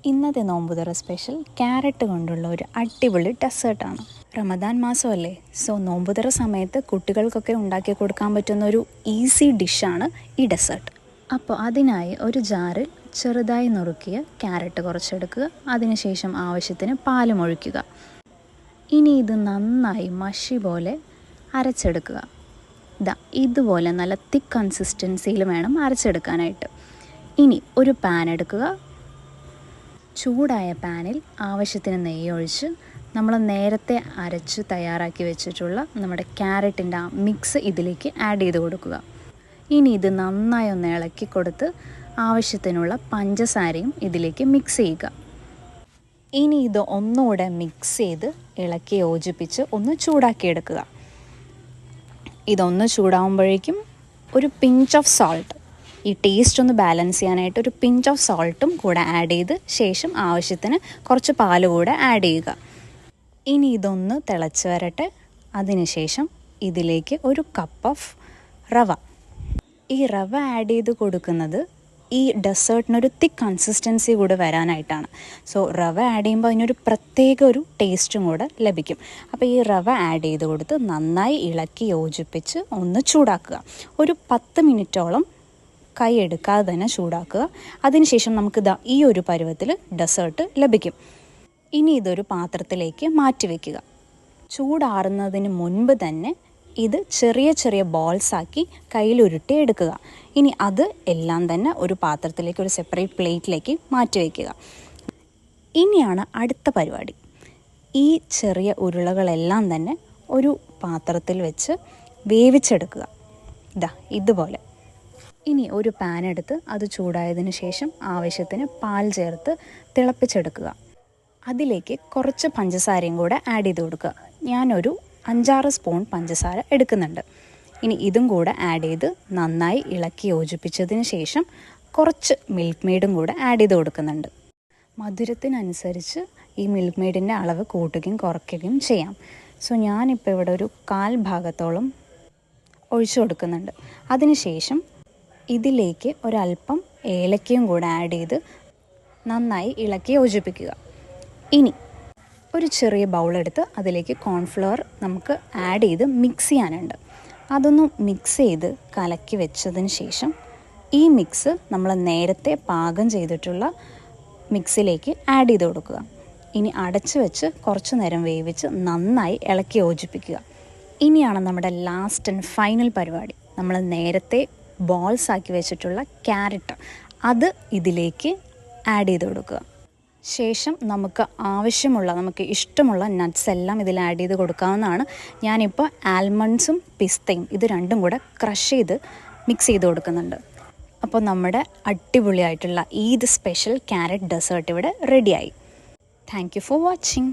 ഇന്നത്തെ നോമ്പുതുറ special carrot കൊണ്ടുള്ള ഒരു അടിപൊളി ഡെസേർട്ടാണ്. റമദാൻ മാസമല്ലേ, സോ നോമ്പുതുറ സമയത്ത് കുട്ടികൾക്കൊക്കെ ഉണ്ടാക്കി കൊടുക്കാൻ പറ്റുന്ന ഒരു ഈസി ഡിഷാണ് ഈ ഡെസേർട്ട്. അപ്പോൾ അതിനായി ഒരു ജാറിൽ ചെറുതായി നുറുക്കിയ ക്യാരറ്റ് കുറച്ചെടുക്കുക. അതിനുശേഷം ആവശ്യത്തിന് പാലും ഒഴിക്കുക. ഇനി ഇത് നന്നായി മഷി പോലെ അരച്ചെടുക്കുക. ഇതുപോലെ നല്ല തിക്ക് കൺസിസ്റ്റൻസിയിൽ വേണം അരച്ചെടുക്കാനായിട്ട്. ഇനി ഒരു പാൻ എടുക്കുക. ചൂടായ പാനിൽ ആവശ്യത്തിന് നെയ്യ് ഒഴിച്ച് നമ്മൾ നേരത്തെ അരച്ച് തയ്യാറാക്കി വെച്ചിട്ടുള്ള നമ്മുടെ ക്യാരറ്റിൻ്റെ ആ മിക്സ് ഇതിലേക്ക് ആഡ് ചെയ്ത് കൊടുക്കുക. ഇനി ഇത് നന്നായി ഒന്ന് ഇളക്കി കൊടുത്ത് ആവശ്യത്തിനുള്ള പഞ്ചസാരയും ഇതിലേക്ക് മിക്സ് ചെയ്യുക. ഇനി ഇത് ഒന്നുകൂടെ മിക്സ് ചെയ്ത് ഇളക്കി യോജിപ്പിച്ച് ഒന്ന് ചൂടാക്കിയെടുക്കുക. ഇതൊന്ന് ചൂടാകുമ്പോഴേക്കും ഒരു പിഞ്ച് ഓഫ് സോൾട്ട്, ഈ ടേസ്റ്റ് ഒന്ന് ബാലൻസ് ചെയ്യാനായിട്ട് ഒരു പിഞ്ച് ഓഫ് സോൾട്ടും കൂടെ ആഡ് ചെയ്ത് ശേഷം ആവശ്യത്തിന് കുറച്ച് പാൽ കൂടെ ആഡ് ചെയ്യുക. ഇനി ഇതൊന്ന് തിളച്ച് വരട്ടെ. അതിനുശേഷം ഇതിലേക്ക് ഒരു കപ്പ് ഓഫ് റവ, ഈ റവ ആഡ് ചെയ്ത് കൊടുക്കുന്നത് ഈ ഡെസേർട്ടിനൊരു തിക്ക് കൺസിസ്റ്റൻസി കൂടെ വരാനായിട്ടാണ്. സോ റവ ആഡ് ചെയ്യുമ്പോൾ അതിനൊരു പ്രത്യേക ഒരു ടേസ്റ്റും കൂടെ ലഭിക്കും. അപ്പോൾ ഈ റവ ആഡ് ചെയ്ത് കൊടുത്ത് നന്നായി ഇളക്കി യോജിപ്പിച്ച് ഒന്ന് ചൂടാക്കുക. ഒരു 10 മിനിറ്റോളം കൈ എടുക്കാതെ തന്നെ ചൂടാക്കുക. അതിനുശേഷം നമുക്ക് ഈ ഒരു പരുവത്തിൽ ഡെസേർട്ട് ലഭിക്കും. ഇനി ഇതൊരു പാത്രത്തിലേക്ക് മാറ്റി വയ്ക്കുക. ചൂടാറുന്നതിന് മുൻപ് തന്നെ ഇത് ചെറിയ ചെറിയ ബോൾസാക്കി കയ്യിൽ ഉരുട്ടി എടുക്കുക. ഇനി അത് എല്ലാം തന്നെ ഒരു പാത്രത്തിലേക്ക്, ഒരു സെപ്പറേറ്റ് പ്ലേറ്റിലേക്ക് മാറ്റി വയ്ക്കുക. ഇനിയാണ് അടുത്ത പരിപാടി. ഈ ചെറിയ ഉരുളകളെല്ലാം തന്നെ ഒരു പാത്രത്തിൽ വെച്ച് വേവിച്ചെടുക്കുക. ഇതുപോലെ. ഇനി ഒരു പാൻ എടുത്ത് അത് ചൂടായതിനു ശേഷം ആവശ്യത്തിന് പാൽ ചേർത്ത് തിളപ്പിച്ചെടുക്കുക. അതിലേക്ക് കുറച്ച് പഞ്ചസാരയും കൂടെ ആഡ് ചെയ്ത് കൊടുക്കുക. ഞാനൊരു 5-6 സ്പൂൺ പഞ്ചസാര എടുക്കുന്നുണ്ട്. ഇനി ഇതും കൂടെ ആഡ് ചെയ്ത് നന്നായി ഇളക്കി യോജിപ്പിച്ചതിന് ശേഷം കുറച്ച് മിൽക്ക് മെയ്ഡും കൂടെ ആഡ് ചെയ്ത് കൊടുക്കുന്നുണ്ട്. മധുരത്തിനനുസരിച്ച് ഈ മിൽക്ക് മെയ്ഡിൻ്റെ അളവ് കൂട്ടുകയും കുറയ്ക്കുകയും ചെയ്യാം. സോ ഞാനിപ്പോൾ ഇവിടെ ഒരു 1/4 ഭാഗത്തോളം ഒഴിച്ചു കൊടുക്കുന്നുണ്ട്. അതിനുശേഷം ഇതിലേക്ക് ഒരല്പം ഏലക്കയും കൂടെ ആഡ് ചെയ്ത് നന്നായി ഇളക്കി യോജിപ്പിക്കുക. ഇനി ഒരു ചെറിയ ബൗളെടുത്ത് അതിലേക്ക് കോൺഫ്ലവർ നമുക്ക് ആഡ് ചെയ്ത് മിക്സ് ചെയ്യാനുണ്ട്. അതൊന്ന് മിക്സ് ചെയ്ത് കലക്കി വെച്ചതിന് ശേഷം ഈ മിക്സ് നമ്മൾ നേരത്തെ പാകം ചെയ്തിട്ടുള്ള മിക്സിലേക്ക് ആഡ് ചെയ്ത് കൊടുക്കുക. ഇനി അടച്ചു വെച്ച് കുറച്ച് നേരം വേവിച്ച് നന്നായി ഇളക്കി യോജിപ്പിക്കുക. ഇനിയാണ് നമ്മുടെ ലാസ്റ്റ് ആൻഡ് ഫൈനൽ പരിപാടി. നമ്മൾ നേരത്തെ ബോൾസ് ആക്കി വെച്ചിട്ടുള്ള ക്യാരറ്റ് അത് ഇതിലേക്ക് ആഡ് ചെയ്ത് കൊടുക്കുക. ശേഷം നമുക്ക് ഇഷ്ടമുള്ള നട്ട്സ് എല്ലാം ഇതിൽ ആഡ് ചെയ്ത് കൊടുക്കാവുന്നതാണ്. ഞാനിപ്പോൾ ആൽമണ്ട്സും പിസ്തയും ഇത് രണ്ടും കൂടെ ക്രഷ് ചെയ്ത് മിക്സ് ചെയ്ത് കൊടുക്കുന്നുണ്ട്. അപ്പോൾ നമ്മുടെ അടിപൊളിയായിട്ടുള്ള ഈദ് സ്പെഷ്യൽ ക്യാരറ്റ് ഡെസേർട്ട് ഇവിടെ റെഡിയായി. Thank you for watching.